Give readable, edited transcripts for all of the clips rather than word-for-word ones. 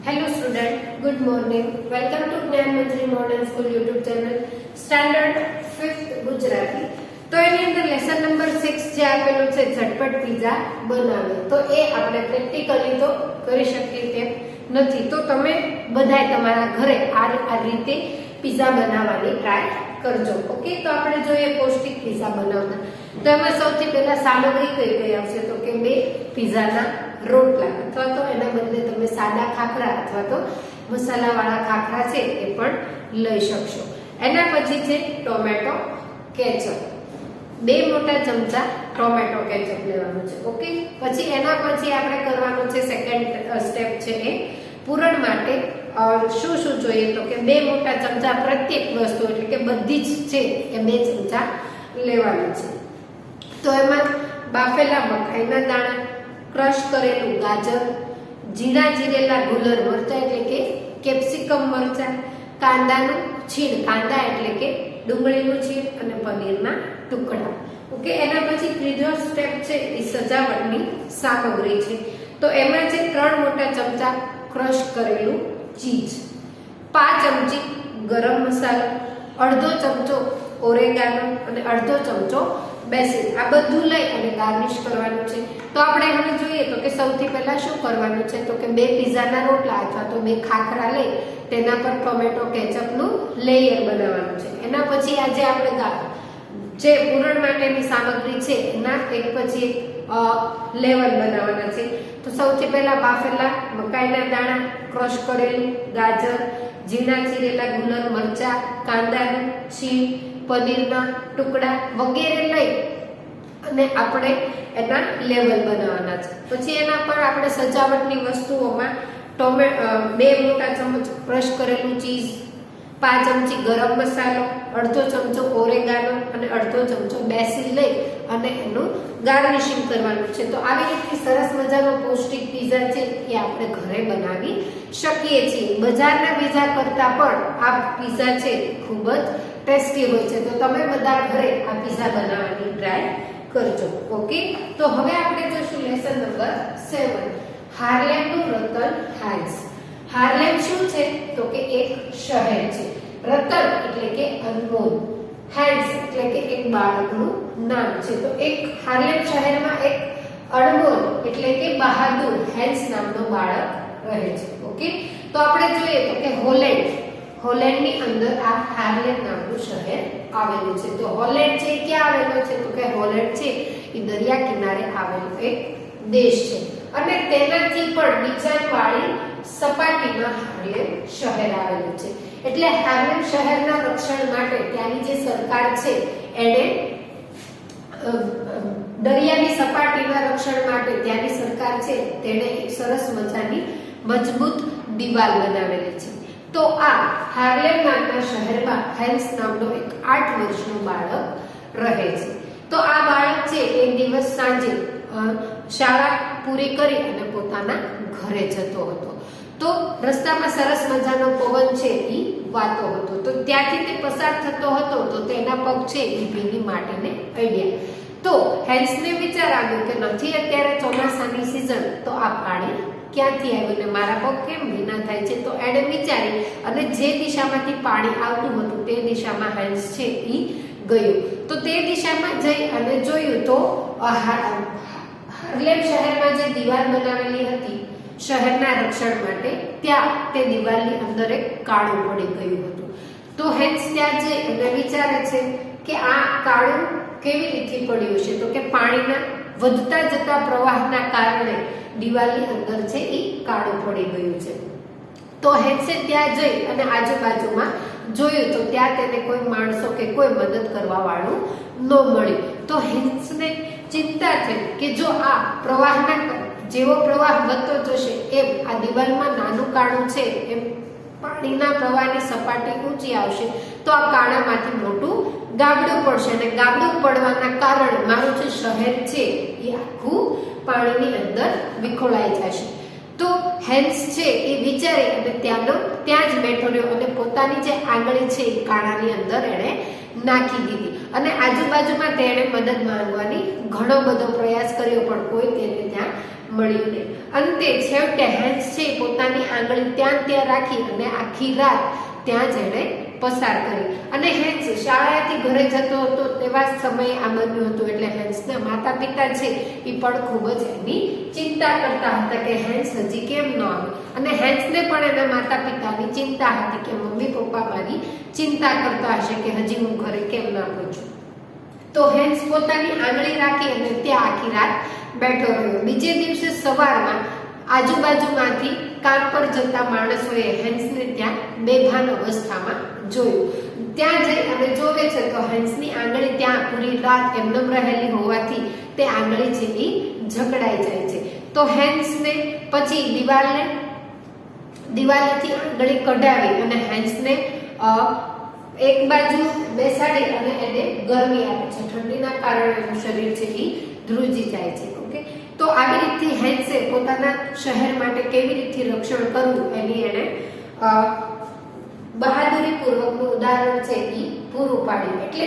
Hello student, good morning. Welcome to જ્ઞાન મંત્રી modern school YouTube channel standard 5th Gujarati. તો એની અંદર લેસન નંબર 6 જે આપેલું છે ઝટપટ પિઝા બનાવે. તો એ આપણે પ્રેક્ટિકલી તો કરી શકીએ તેમ નથી. તો તમે બધાય તમારા ઘરે આ રીતે પિઝા બનાવવાની ટ્રાય કરજો. ઓકે, તો આપણે જોઈએ પૌષ્ટિક પિઝા બનાવવા. તો એમાં સૌથી પહેલા સામગ્રી કઈ કઈ આવશે તો કે બે પિઝાના રોટલા અથવા તો એના બદલે તમે સાદા ખાખરા અથવા તો મસાલાવાળા ખાખરા છે એ પણ લઈ શકશો. એના પછી છે ટોમેટો કેચઅપ, 2 મોટા ચમચા ટોમેટો કેચઅપ લેવાનું છે. ઓકે, પછી એના પછી આપણે કરવાનું છે સેકન્ડ સ્ટેપ છે એ પૂરણ માટે શું શું જોઈએ તો કે 2 મોટા ચમચા પ્રત્યેક વસ્તુ એટલે કે બધી જ છે એ 2 ચમચા લેવાનું છે. તો એમાં બાફેલા મકાઈના દાણા, ક્રશ કરેલું ગાજર, ઝીણા ચીરેલા ગુલર મરચા એટલે કે કેપ્સિકમ મરચા, કાંદાનું છીણ, કાંદા એટલે કે ડુંગળીનું છીણ અને પનીરના ટુકડા. ઓકે, એના પછી ત્રીજો સ્ટેપ છે એ સજાવટની સામગ્રી છે. તો એમાં છે 3 મોટા ચમચા ક્રશ કરેલું ચીઝ, 5 ચમચી ગરમ મસાલો, અડધો ચમચો ઓરેગાનો અને અડધો ચમચો બેસિલ. આ બધું લઈ અને ગાર્નિશ કરવાનું છે. તો આપણે હવે જોઈએ તો કે સૌથી પહેલા શું કરવાનું છે તો કે 2 પિઝાના રોટલા અથવા તો 2 ખાખરા લઈ તેના પર ટોમેટો કેચઅપનું લેયર બનાવવાનું છે. એના પછી આજે આપણે જે પૂરણ માટેની સામગ્રી છે એના એક પછી એક લેવલ બનાવવાના છે. તો સૌથી પહેલા બાફેલા મકાઈના દાણા, ક્રશ કરેલું ગાજર, ઝીણા ચીરેલા ગુલર મરચા, કાંદાનું છીણ, પનીરના ટુકડા વગેરે લઈ અને આપણે એના લેવલ બનાવવાના છે. પછી એના પર આપણે સજાવટની વસ્તુઓમાં 2 મોટા ચમચ ક્રશ કરેલું ચીઝ, 5 ચમચી ગરમ મસાલો, અડધો ચમચો ઓરેગાનો અને અડધો ચમચો બેસિલ લઈ અને એનું ગાર્નિશિંગ કરવાનું છે. તો આવી રીતે સરસ મજાનો પૌષ્ટિક પિઝા છે એ આપણે ઘરે બનાવી શકીએ છીએ. બજારના પિઝા કરતાં પણ આ પિઝા છે ખૂબ જ ટેસ્ટી હોય છે. તો તમે બધા ઘરે આ પિઝા બનાવવાની ટ્રાય કરજો. ઓકે, તો હવે આપણે જોઈશું લેસન નંબર 7 હાર્લેમનું રતન હાઇટ્સ. હાર્લેમ શું છે તો કે એક શહેર છે. રતન એટલે કે અનમોલ, હાઇટ્સ એટલે કે એક બાળકનું નામ છે. તો એક હાર્લેમ શહેરમાં એક અનમોલ એટલે કે બહાદુર હેન્સ નામનો બાળક રહે છે. ઓકે, તો આપણે જોઈએ તો કે હોલેન્ડની અંદર આ હાર્લેમ નામનું શહેર આવેલું છે. તો હોલેન્ડ છે ક્યાં આવેલો છે તો કે હોલેન્ડ છે એ દરિયા કિનારે આવેલો એક દેશ છે અને તેનાથી પણ નીચાણવાળી સપાટીમાં હાર્લેમ શહેર આવેલું છે. એટલે હાર્લેમ શહેરના રક્ષણ માટે ત્યાંની જે સરકાર છે એને દરિયાની સપાટીના રક્ષણ માટે ત્યાંની સરકાર છે તેણે એક સરસ મજાની મજબૂત દિવાલ બનાવેલી છે. તો આ હાર્લેમ નામના શહેરમાં હેન્સ નામનો એક 8 વર્ષનો બાળક રહે છે. તો આ બાળક છે એક દિવસ સાંજે શાળા પૂરી કરી અને પોતાના ઘરે જતો હતો. તો રસ્તામાં સરસ મજાનો પવન છે એ વાતો હતો. તો ત્યાંથી તે પસાર થતો હતો તો તેના પગ છે એ ભીની માટીને અડ્યા. તો હેન્સને વિચાર આવ્યો કે નથી અત્યારે ચોમાસાની સિઝન, તો આ પાણી ક્યાંથી આવ્યું ને મારા પગ કેમ ભીના થાય છે. તો એણે વિચારી અને જે દિશામાંથી પાણી આવતું હતું તે દિશામાં હેન્સ છે એ ગયો. તો તે દિશામાં જઈ અને જોયું તો હાર્લેમ શહેરમાં જે દિવાલ બનાવેલી હતી શહેરના રક્ષણ માટે, ત્યાં તે દિવાલની અંદર એક કાળું પડી ગયું હતું. તો હેન્સ ત્યાં જઈ અને વિચારે છે કે આ કાળું કેવી રીતે પડ્યું છે તો કે પાણીના વધતા જતા પ્રવાહના કારણે દિવાલની અંદર છે એ કાળું પડી ગયું છે. તો હેન્સે ત્યાં જઈ અને આજુબાજુમાં જોયું તો ત્યાં તેને કોઈ માણસો કે કોઈ મદદ કરવા વાળું ન મળ્યું. તો હેન્સને ચિંતા થઈ કે જો આ પ્રવાહના જેવો પ્રવાહ વધતો જશે એમ આ દિવાલમાં નાનું કાણું છે એમ પાણીના પ્રવાહની સપાટી ઊંચી આવશે તો આ કાણામાંથી મોટું ગાબડું પડશે અને ગાબડું પડવાના કારણે મારું જે શહેર છે એ આખું પાણીની અંદર વિખોળાઈ જશે. તો હેન્સ છે એ વિચારી અને ત્યાં જ બેઠો રહ્યો અને પોતાની જે આંગળી છે એ કાણાની અંદર એણે નાખી દીધી અને આજુબાજુમાં તેણે મદદ માંગવાની ઘણો બધો પ્રયાસ કર્યો પણ કોઈ તેને ત્યાં મળ્યું નહીં. અંતે છેવટે હેન્સ છે પોતાની આંગળી ત્યાં રાખી અને આખી રાત ત્યાં જ એણે પસાર કરી. અને હેન્સ શાળાએથી ઘરે જતો હતો તેવા સમયે આ બન્યું હતું. એટલે હેન્સના માતા પિતા છે એ પણ ખૂબ જ એની ચિંતા કરતા હતા કે હેન્સ હજી કેમ ન આવે. અને હેન્સને પણ એના માતા પિતાની ચિંતા હતી કે મમ્મી પપ્પા મારી ચિંતા કરતા હશે કે હજી હું ઘરે કેમ ના પહોંચું. તો હેન્સ પોતાની આંગળી રાખી અને ત્યાં આખી રાત બેઠો રહ્યો. બીજે દિવસે સવારમાં આજુબાજુમાંથી કામ પર જતા માણસોએ હેન્સને ત્યાં બેભાન અવસ્થામાં જોયું. ત્યાં જઈ અને જોવે છે તો હેન્સની આંગળી ત્યાં પૂરી રાત એમનેમ રહેલી હોવાથી તે આંગળી છે એ જકડાઈ જાય છે. તો હેન્સને પછી દિવાલેથી આંગળી કઢાવી અને હેન્સને એક બાજુ બેસાડી અને એને ગરમી આપે છે. ઠંડીના કારણે એનું શરીર છે એ ધ્રુજી જાય છે. ઓકે, તો આવી રીતે હેન્સે પોતાના શહેર માટે કેવી રીતે રક્ષણ કરવું એની એને બહાદુરી પૂર્વકનું ઉદાહરણ છે એ પૂરું પાડ્યું. એટલે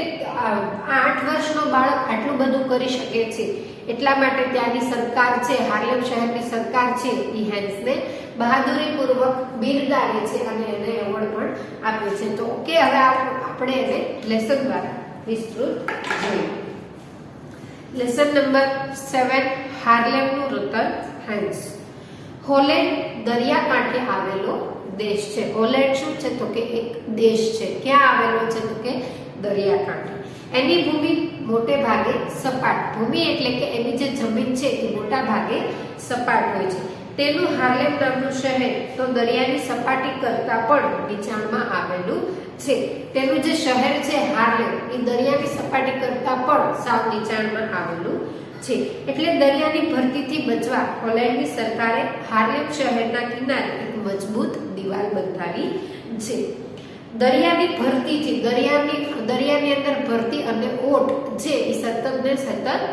8 વર્ષનો બાળક આટલું બધું કરી શકે છે એટલા માટે ત્યાંની સરકાર છે, હાર્લેમ શહેરની સરકાર છે એ હેન્સને બહાદુરી પૂર્વક બિરદાવે છે અને એને એવોર્ડ પણ આપે છે. તો ઓકે, હવે આપણે એને લેસન દ્વારા વિસ્તૃત જોઈએ. લેસન નંબર 7, હાર્લેમનું રતન હેન્સ. હોલેન્ડ દરિયાકાંઠે આવેલો દેશ છે. હોલેન્ડ શું છે તો કે એક દેશ છે. ક્યાં આવેલો છે તો કે દરિયાકાંઠે. એની ભૂમિ મોટે ભાગે સપાટ, ભૂમિ એટલે કે એની જે જમીન છે એ મોટા ભાગે સપાટ હોય છે. તેનું હાર્લેમ નામનું શહેર તો દરિયાની સપાટી કરતા પણ નીચાણમાં આવેલું છે. તેનું જે શહેર છે હાર્લેમ એ દરિયાની સપાટી કરતા પણ સાવ નીચાણમાં આવેલું છે. એટલે દરિયાની ભરતીથી બચવા હોલેન્ડની સરકારે હાર્લેમ શહેરના કિનારે એક મજબૂત દિવાલ બંધાવી છે. દરિયાની ભરતીથી દરિયાની અંદર ભરતી અને ઓટ છે એ સતત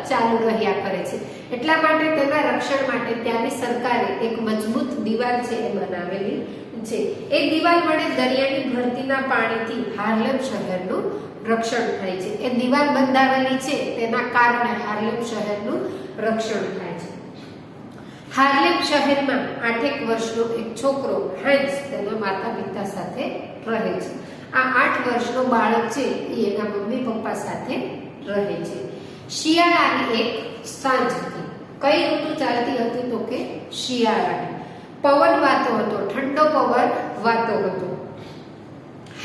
ચાલુ રહ્યા કરે છે. એટલા માટે તેના રક્ષણ માટે ત્યાંની સરકારે એક મજબૂત દિવાલ છે એ બનાવેલી છે. એ દિવાલ વડે દરિયાની ભરતીના પાણીથી હાર્લેમ શહેરનું રક્ષણ થાય છે. એ દિવાલ બંધાવેલી છે તેના કારણે હાર્લેમ શહેરનું રક્ષણ થાય છે. હાર્લેમ શહેરમાં 8 વર્ષનો એક છોકરો હેન્સ તેના માતા પિતા સાથે રહે છે. આ 8 વર્ષનો બાળક છે એ એના મમ્મી પપ્પા સાથે રહે છે. શિયાળાની એક સાંજ હતી. કઈ ઋતુ ચાલતી હતી તો કે શિયાળાની. પવન વાતો હતો, ઠંડો પવન વાતો હતો.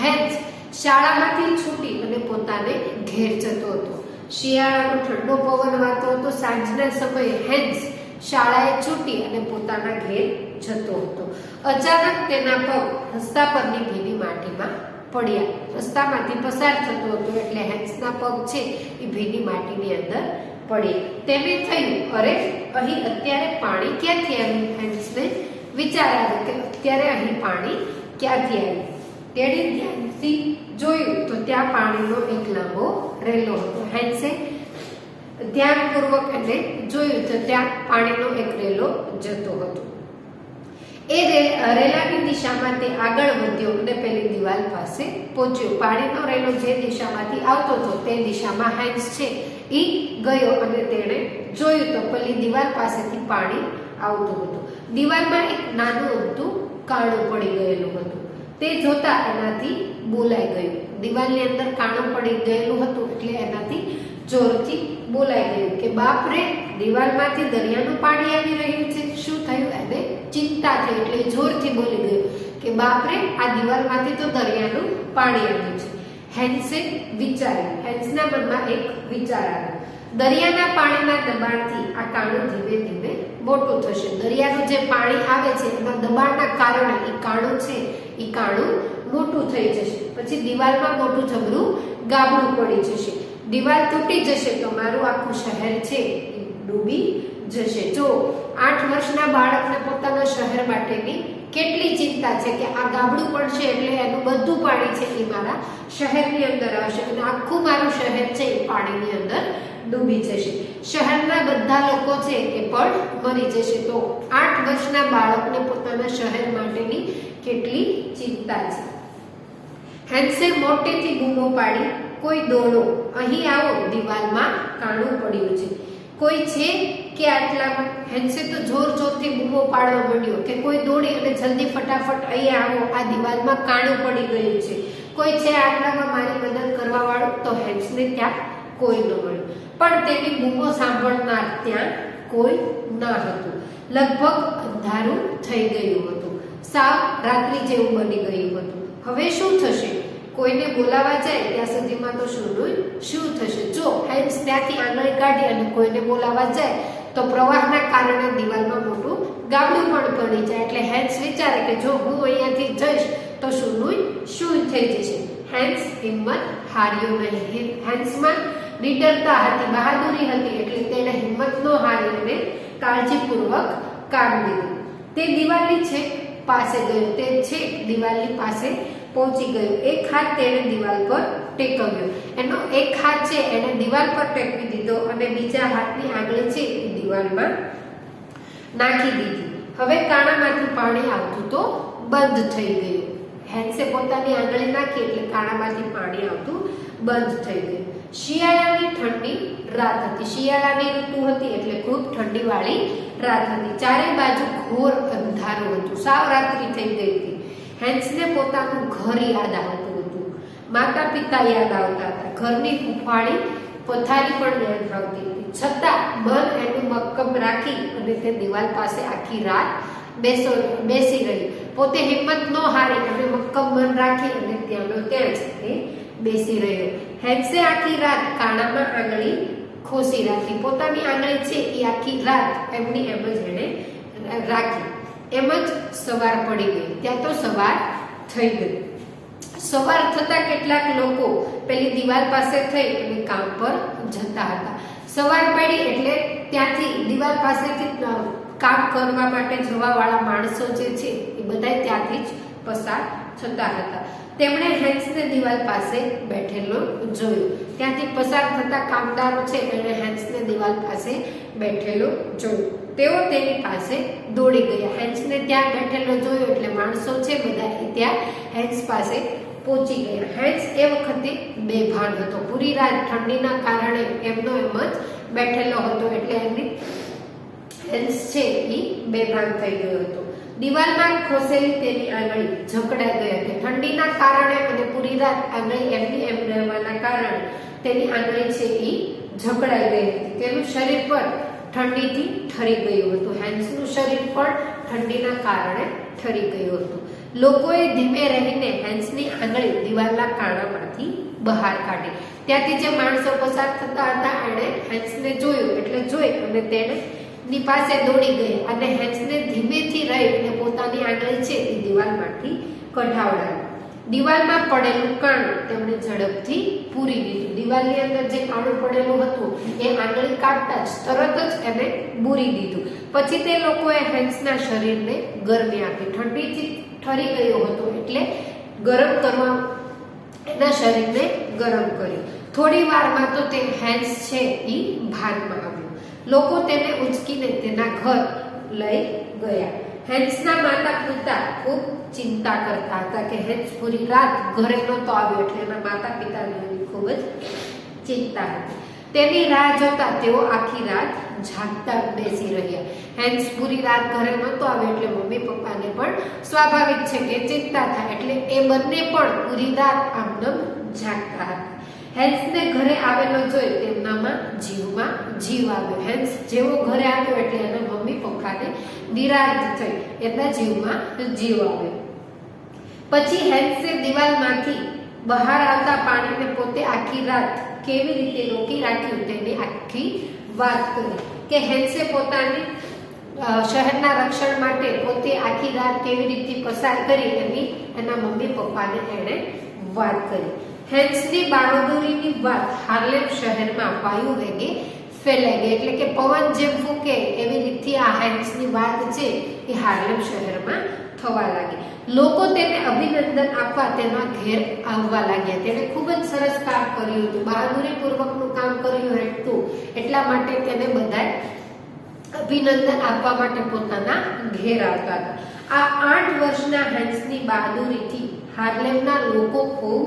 હેન્સ શાળામાંથી છૂટી અને પોતાને ઘેર જતો હતો. શિયાળાનો ઠંડો પવન વાતો હતો. સાંજના સમયે હેન્સ શાળાએ છૂટી અને પોતાના ઘેર જતો હતો. અચાનક તેના પગ રસ્તા પરની ભીની માટીમાં પડ્યા. રસ્તામાંથી પસાર થતો હતો એટલે હેન્સના પગ છે એ ભીની માટીની અંદર પડ્યા. તેને થયું, અરે અહીં અત્યારે પાણી ક્યાંથી આવ્યું? હેન્સને વિચાર આવ્યો કે અત્યારે અહીં પાણી ક્યાંથી આવ્યું. તેણે ધ્યાનથી જોયું તો ત્યાં પાણીનો એક લાંબો રેલો હતો. હેન્સે ધ્યાનપૂર્વક એને જોયું તો ત્યાં પાણીનો એક રેલો જતો હતો. એ રેલાની દિશામાં તે આગળ વધ્યો અને પેલી દિવાલ પાસે પહોંચ્યો. પાણીનો રેલો જે દિશામાંથી આવતો હતો તે દિશામાં હેન્સ છે એ ગયો અને તેણે જોયું તો પેલી દિવાલ પાસેથી પાણી આવતું હતું. દિવાલમાં એક નાનું અમથું કાણું પડી ગયેલું હતું. તે જોતા એનાથી બોલાઈ ગયું. દિવાલની અંદર કાણું પડી ગયેલું હતું એટલે એનાથી જોરથી બોલાઈ ગયું કે બાપ રે, દિવાલમાંથી દરિયાનું પાણી આવી રહ્યું છે. શું થયું? એને ચિંતા થઈ એટલે જોરથી બોલી ગયો કે બાપ રે, આ દિવાલમાંથી તો દરિયાનું પાણી આવ્યું છે. હેન્સે વિચાર્યું, હેન્સના મનમાં એક વિચાર આવ્યો. દરિયાના પાણીના દબાણથી આ કાણું ધીમે ધીમે મોટું થશે. દરિયાનું જે પાણી આવે છે એના દબાણના કારણે એ કાણું છે એ કાણું મોટું થઈ જશે. પછી દિવાલમાં મોટું જબરું ગાબડું પડી જશે. દિવાલ તૂટી જશે તો મારું આખું શહેર છે એ ડૂબી જશે. જો 8 વર્ષના બાળકને પોતાના શહેર માટેની કેટલી ચિંતા છે કે આ ગાબડું પડશે એટલે એનું બધું પાણી છે એ મારા શહેરની અંદર આવશે અને આખું મારું શહેર છે એ પાણીની અંદર ડૂબી જશે. શહેરના બધા લોકો છે એ પણ મરી જશે. તો 8 વર્ષના બાળકને પોતાના શહેર માટેની કેટલી ચિંતા છે. હેન્સે મોટેથી બૂમો પાડી, કોઈ દોડો, અહીં આવો, દિવાલમાં કાણું પડ્યું છે. કોઈ છે કે આટલામાં હેન્સે તો જોર જોરથી બૂમો પાડવા માંડ્યો કે કોઈ દોડી અને જલ્દી ફટાફટ અહીંયા આવો, આ દિવાલમાં કાણું પડી ગયું છે, કોઈ છે આટલામાં મારી મદદ કરવા વાળું. તો હેન્સને ત્યાં કોઈ ન મળ્યું, પણ તેની બૂમો સાંભળનાર ત્યાં કોઈ ન હતું. લગભગ અંધારું થઈ ગયું હતું, સાવ રાત્રિ જેવું બની ગયું હતું. હવે શું થશે? કોઈને બોલાવા જાય ત્યાં સુધીમાં તો શું થશે? જો હેન્સ ત્યાંથી આંગળી કાઢી અને કોઈને બોલાવા જાય તો પ્રવાહના કારણે દિવાલમાં મોટું ગાબડું પણ પડી જાય. એટલે હેન્સ વિચારે કે જો હું અહીંયાથી જઈશ તો શું થઈ જશે. હેન્સ હિંમત હાર્યો નહીં. હેન્સમાં નિડરતા હતી, બહાદુરી હતી, એટલે તેણે હિંમત ન હારી અને કાળજીપૂર્વક કામ લીધું. તે દિવાલની છેક પાસે ગયો. તે છેક દિવાલની પાસે પહોંચી ગયો. એક હાથ તેણે દિવાલ પર ટેકવ્યો. એનો એક હાથ છે એને દિવાલ પર ટેકવી દીધો અને બીજા હાથની આંગળી છે એ દિવાલમાં નાખી દીધી. હવે કાણામાંથી પાણી આવતું તો બંધ થઈ ગયું. હેન્સે પોતાની આંગળી નાખી એટલે કાણામાંથી પાણી આવતું બંધ થઈ ગયું. શિયાળાની ઠંડી રાત હતી. શિયાળાની ઋતુ હતી એટલે ખૂબ ઠંડીવાળી રાત હતી. ચારે બાજુ ઘોર અંધારું હતું, સાવ રાત્રિ થઈ ગઈ હતી. હેન્સને પોતાનું ઘર યાદ આવતું હતું, માતા પિતા યાદ આવતા હતા, ઘરની હૂંફાળી પથારી પણ યાદ આવતી હતી. છતાં મન એનું મક્કમ રાખી અને તે દિવાલ પાસે આખી રાત બેસી રહી. પોતે હિંમત ન હારી અને મક્કમ મન રાખી અને ત્યાંનો ત્યાં જ તે બેસી રહ્યો. હેન્સે આખી રાત કાણામાં આંગળી ખોસી રાખી. પોતાની આંગળી છે એ આખી રાત એમની એમ જ એને રાખી. એમ જ સવાર પડી ગઈ. ત્યાં તો સવાર થઈ ગઈ. સવાર થતા કેટલાક લોકો પેલી દિવાલ પાસે થઈ અને કામ પર જતા હતા. સવાર પડી એટલે ત્યાંથી દિવાલ પાસેથી કામ કરવા માટે જવા વાળા માણસો જે છે એ બધા ત્યાંથી જ પસાર થતા હતા. તેમણે હેન્સને દિવાલ પાસે બેઠેલો જોયો. ત્યાંથી પસાર થતા કામદારો છે એણે હેન્સને દિવાલ પાસે બેઠેલો જોયો. તેઓ તેની પાસે દોડી ગયા. હેન્સને ત્યાં બેઠેલો જોયો એટલે માણસો છે બધા ત્યાં હેન્સ પાસે પહોંચી ગયા. હેન્સ એ વખતે બેભાન હતો. પૂરી રાત ઠંડીના કારણે એમનો એમ જ બેઠેલો હતો એટલે એમની હેન્સ છે એ બેભાન થઈ ગયો હતો. દિવાલમાં ખોસેલી તેની આંગળી જકડાઈ ગઈ હતી. ઠંડીના કારણે અને પૂરી રાત આંગળી એમની એમ રહેવાના કારણે તેની આંગળી છે એ જકડાઈ ગઈ હતી. તેનું શરીર પર ઠંડીથી ઠરી ગયું હતું. હેન્સનું શરીર પણ ઠંડીના કારણે ઠરી ગયું હતું. લોકોએ ધીમે રહીને હેન્સની આંગળી દિવાલના કાણામાંથી બહાર કાઢી. ત્યાંથી જે માણસો પસાર થતા હતા એણે હેન્સને જોયું એટલે જોઈ અને તેને ની પાસે દોડી ગઈ અને હેન્સને ધીમેથી રહી અને પોતાની આંગળી છે એ દિવાલમાંથી કઢાવડાવી. દિવાલમાં પડેલું કાણું તેમણે ઝડપથી પૂરી દીધું. દિવાલની અંદર જે કાણું પડેલું હતું એ આંગળી કાઢતા જ તરત જ એને પૂરી દીધું. પછી તે લોકોએ હેન્સના શરીરને ગરમી આપી. ઠંડીથી ઠરી ગયો હતો એટલે ગરમ કરવા એના શરીરને ગરમ કર્યું. થોડી વારમાં તો તે હેન્સ છે એ ભાનમાં આવ્યો. લોકો તેને ઉંચકીને તેના ઘર લઈ ગયા. હેન્સના માતા પિતા ખૂબ ચિંતા કરતા હતા કે હેન્સ પૂરી રાત ઘરે નહોતો આવ્યો એટલે એના માતા પિતાની ખૂબ જ ચિંતા હતી. તેની રાહ જોતા તેઓ આખી રાત જાગતા બેસી રહ્યા. હેન્સ પૂરી રાત ઘરે નહોતો આવ્યો એટલે મમ્મી પપ્પાને પણ સ્વાભાવિક છે કે ચિંતા થાય એટલે એ બંને પણ પૂરી રાત આમનામ જાગતા હતા. હેન્સને ઘરે આવેલો જોઈ તેમનામાં જીવ આવ્યો. હેન્સ જેવો ઘરે આવ્યો એટલે એના મમ્મી પપ્પાને નિરાશ થઈ. એના જીવમાં જીવ આવ્યો. પછી હેન્સે દિવાલમાંથી બહાર આવતા પાણીને પોતે આખી રાત કેવી રીતે રોકી રાખ્યું તેની આખી વાત કરી કે હેન્સે પોતાની શહેરના રક્ષણ માટે પોતે આખી રાત કેવી રીતે પસાર કરી એની એના મમ્મી પપ્પાને એણે વાત કરી. હેન્સની બહાદુરીની વાત હાર્લેમ શહેરમાં વાયુ વેગે ફેલાઈ ગઈ. એટલે કે પવન જેમ ફૂંકે એવી રીતે આ હેન્સની વાત છે એ હાર્લેમ શહેરમાં થવા લાગી. લોકો તેને અભિનંદન આપવા તેના ઘેર આવવા લાગ્યા. તેને ખૂબ જ સરસ કામ કર્યું હતું, બહાદુરીપૂર્વકનું કામ કર્યું હતું એટલા માટે તેને બધા અભિનંદન આપવા માટે પોતાના ઘેર આવતા હતા. આ 8 વર્ષના હેન્સની બહાદુરીથી હાર્લેમના લોકો ખૂબ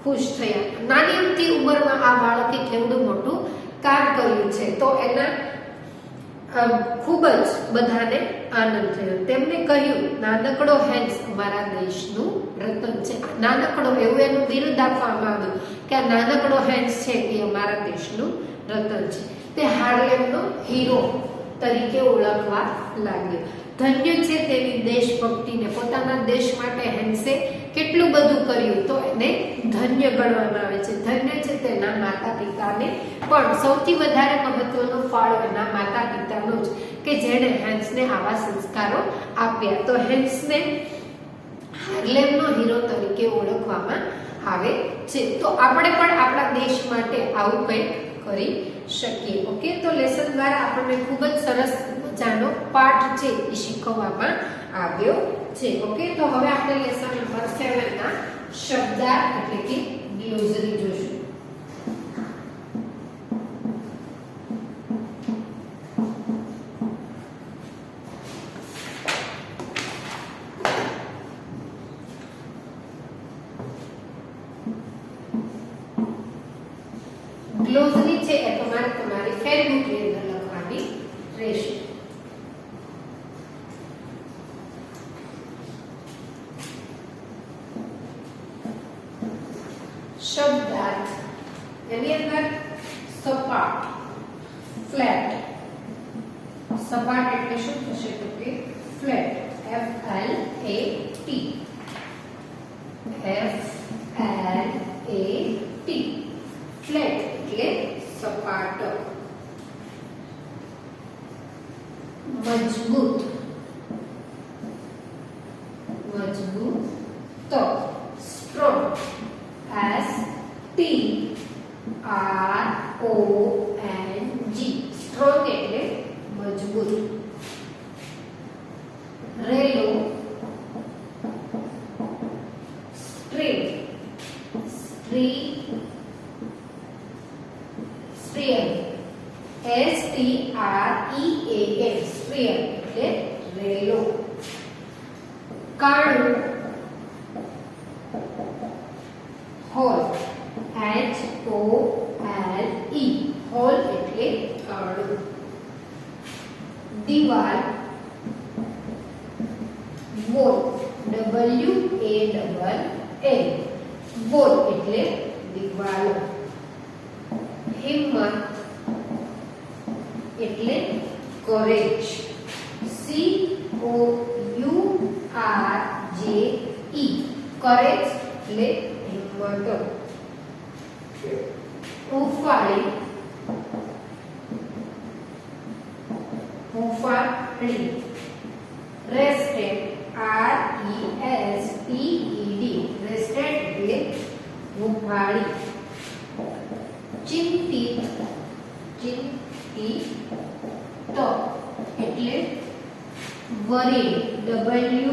ખુશ થયા. નાની અમથી ઉંમરમાં આ બાળકે કેવડું મોટું કામ કર્યું છે તો એના ખૂબ જ બધાને આનંદ થયો. તેમને કહ્યું, નાનકડો હેન્સ અમારા દેશનું રતન છે. નાનકડો એવું એનું બિરુદ આપવામાં આવ્યું કે આ નાનકડો હેન્સ છે એ અમારા દેશનું રતન છે. તે હાર્લેમનો હીરો તરીકે ઓળખવા લાગ્યો. ધન્ય છે તેની દેશભક્તિને. પોતાના દેશ માટે હેન્સે કેટલું બધું કર્યું તો એને ધન્ય ગણવામાં આવે છે. ધન્ય છે તેના માતા પિતાને, પણ સૌથી વધારે મહત્વનો ફાળો એના માતા પિતાનો જ કે જેણે હેન્સને આવા સંસ્કારો આપ્યા. તો હેન્સને હાર્લેમનો હીરો તરીકે ઓળખવામાં આવે છે. તો આપણે પણ આપણા દેશ માટે આવું કંઈક કરી શકીએ. ઓકે, તો લેસન દ્વારા આપણને ખૂબ જ સરસ મજાનો પાઠ છે એ શીખવવામાં આવ્યો છે. ઓકે, તો હવે આપણે લેસન નંબર 7 ના શબ્દાર્થ એટલે કે ગ્લોસરી જોશું. ગ્લોસરી છે એ તમારી ફેરબુકની અંદર લખવાની રહેશે. શબ્દાર્થ એની અંદર સપાટ, ફ્લેટ. સપાટ એટલે શું થશે તો કે ફ્લેટ, FLAT. ફ્લેટ એટલે સપાટ. મજબૂત, તો સ્ટ્રોંગ, STRONG. સ્ટ્રોંગ એટલે મજબૂત. રેલો, સ્ટ્રેટ, સ્ટ્રિયન, STREAN. સ્ટ્રિયન એટલે રેલો. કાળું, હોલ, HOLE. હોલ એટલે કાળું. દીવાલ, વોલ, WALL. વોલ એટલે દીવાલો. હિંમત એટલે courage, COURAGE. courage એટલે હિંમત. હુંફાળી, રેસ્ટેડ, RESTED. રેસ્ટેડ એટલે હુંફાળી. ચિંતિત એટલે worried, WORRIED.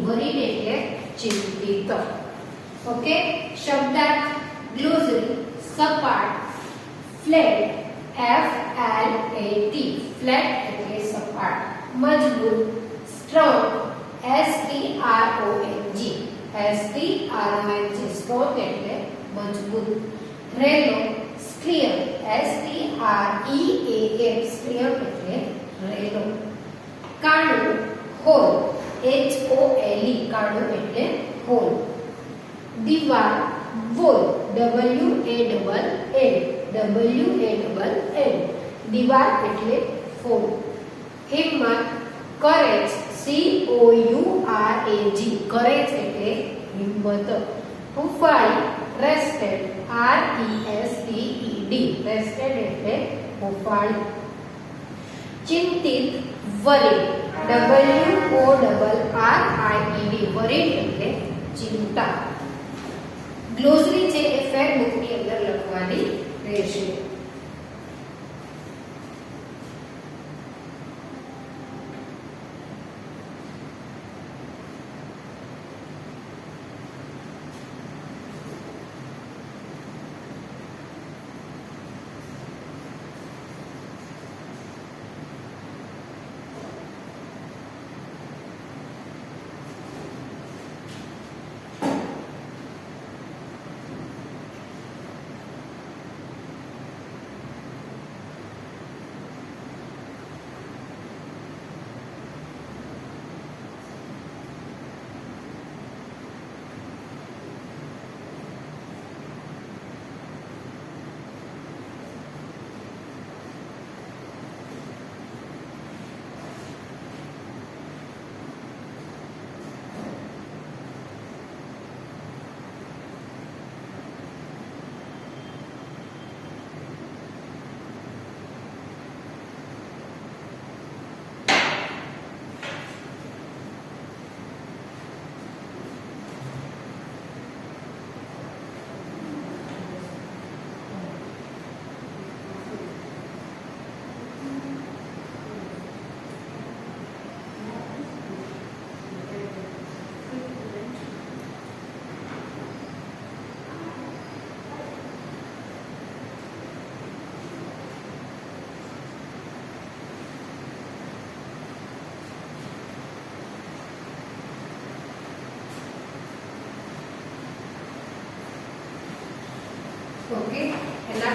worried એટલે ચિંતિત. ઓકે, શબ્દાર્થ ગ્લોસરી. સપાટ, ફ્લેટ, FLAT. ફ્લેટ એટલે સપાટ. મજબૂત, સ્ટ્રોંગ, STRONG. સ્ટ્રોંગ એટલે મજબૂત. રેલો, સ્ટ્રિયન, STREAM. સ્ટ્રિયન એટલે રેલો. કાણું, હોલ, HOLE. કાણું એટલે હોલ. દીવાલ, વોલ, WALL. દીવાલ એટલે ફોલ. હિંમત, courage, COURAGE. courage એટલે હિંમત. હુંફાળી, rested, RESTED. rested એટલે હુંફાળી. ચિંતિત, worried, WORRIED. worried એટલે ચિંતા. ગ્લોસરી છે એ ફેર બુકની અંદર લખવાની રહેશે.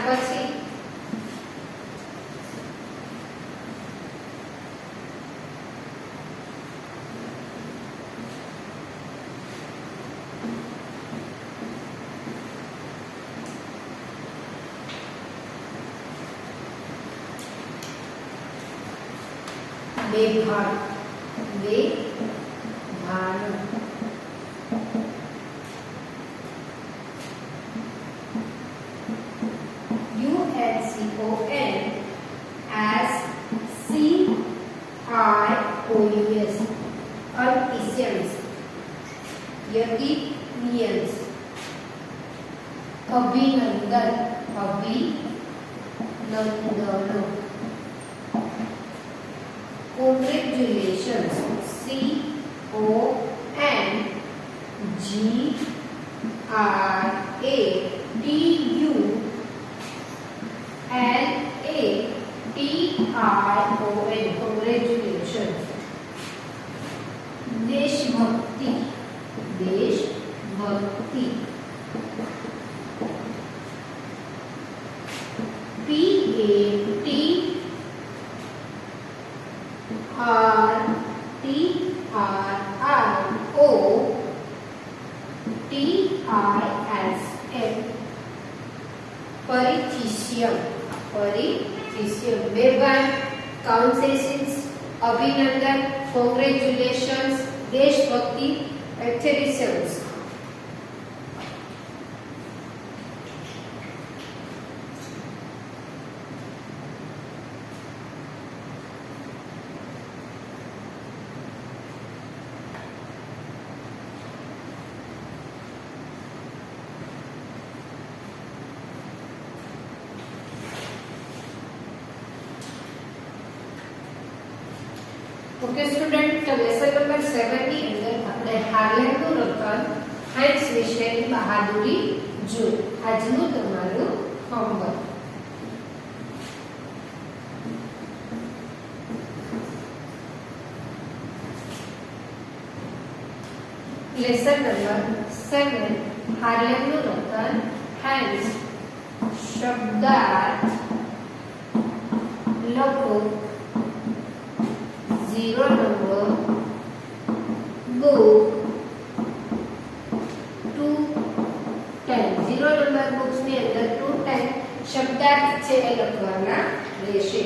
પછી બેભાન UNCONSCIOUS Unefficient Yetians अभिनंदन Congratulations CONGRATION Congratulations देशभक्ति PATRIOTISM परिथिसियम बेभान काउंसेशंस अभिनंदन कांग्रेचुलेशंस देशभक्ति एथेरिसम्स ओके स्टूडेंट तो लेसन नंबर 7 ની અંદર આપણે હાર્લેમનું રતન સાયન્સ વિષયની બહાદુરી જો આજનું તમારું હોમવર્ક લેસન નંબર 7 હાર્લેમનું રતન સાયન્સ શબ્દાર્થ લખો 0 number book 210 0 number books ની અંદર 210 શબ્દાર્થ છે એ લખવાના રહેશે।